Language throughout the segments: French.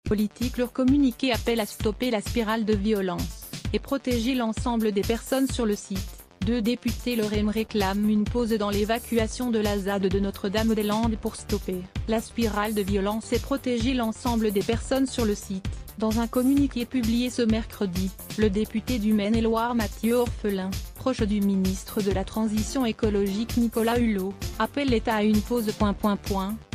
politique. Leur communiqué appelle à stopper la spirale de violence et protéger l'ensemble des personnes sur le site. Deux députés LREM réclament une pause dans l'évacuation de la ZAD de Notre-Dame-des-Landes pour stopper la spirale de violence et protéger l'ensemble des personnes sur le site. Dans un communiqué publié ce mercredi, le député du Maine-et-Loire Mathieu Orphelin, proche du ministre de la Transition écologique Nicolas Hulot, appelle l'État à une pause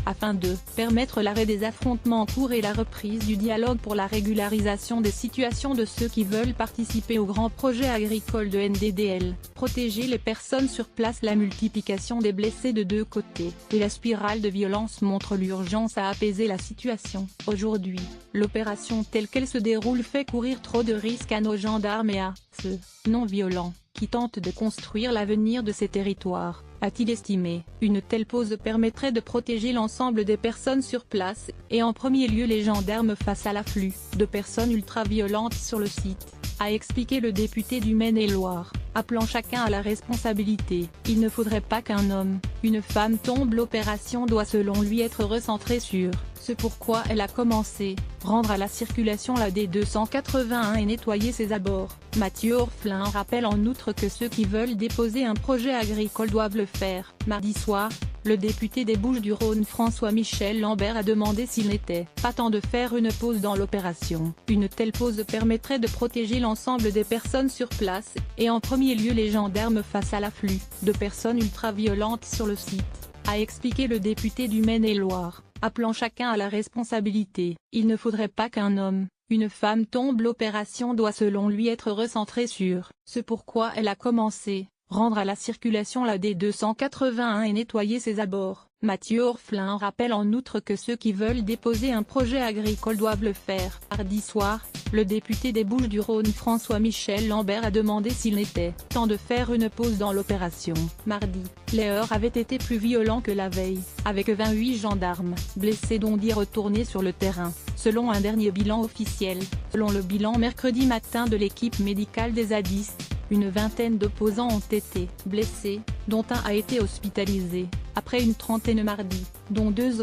afin de permettre l'arrêt des affrontements en cours et la reprise du dialogue pour la régularisation des situations de ceux qui veulent participer au grand projet agricole de NDDL, protéger les personnes sur place. La multiplication des blessés de deux côtés et la spirale de violence montrent l'urgence à apaiser la situation. Aujourd'hui, l'opération telle qu'elle se déroule fait courir trop de risques à nos gendarmes et à ceux non-violents qui tentent de construire l'avenir de ces territoires, a-t-il estimé. Une telle pause permettrait de protéger l'ensemble des personnes sur place, et en premier lieu les gendarmes face à l'afflux de personnes ultra-violentes sur le site, a expliqué le député du Maine-et-Loire, appelant chacun à la responsabilité. Il ne faudrait pas qu'un homme, une femme tombe. L'opération doit selon lui être recentrée sur ce pourquoi elle a commencé, rendre à la circulation la D281 et nettoyer ses abords. Mathieu Orphelin rappelle en outre que ceux qui veulent déposer un projet agricole doivent le faire. Mardi soir, le député des Bouches-du-Rhône François-Michel Lambert a demandé s'il n'était pas temps de faire une pause dans l'opération. Une telle pause permettrait de protéger l'ensemble des personnes sur place, et en premier lieu les gendarmes face à l'afflux de personnes ultra-violentes sur le site, a expliqué le député du Maine-et-Loire, appelant chacun à la responsabilité. Il ne faudrait pas qu'un homme, une femme tombe. L'opération doit selon lui être recentrée sur ce pourquoi elle a commencé, rendre à la circulation la D281 et nettoyer ses abords. Mathieu Orphelin rappelle en outre que ceux qui veulent déposer un projet agricole doivent le faire. Mardi soir, le député des Bouches-du-Rhône François-Michel Lambert a demandé s'il n'était temps de faire une pause dans l'opération. Mardi, les heurts avaient été plus violents que la veille, avec 28 gendarmes blessés dont 10 retournés sur le terrain, selon un dernier bilan officiel. Selon le bilan mercredi matin de l'équipe médicale des zadistes, une vingtaine d'opposants ont été blessés, dont un a été hospitalisé, après une trentaine mardi, dont 2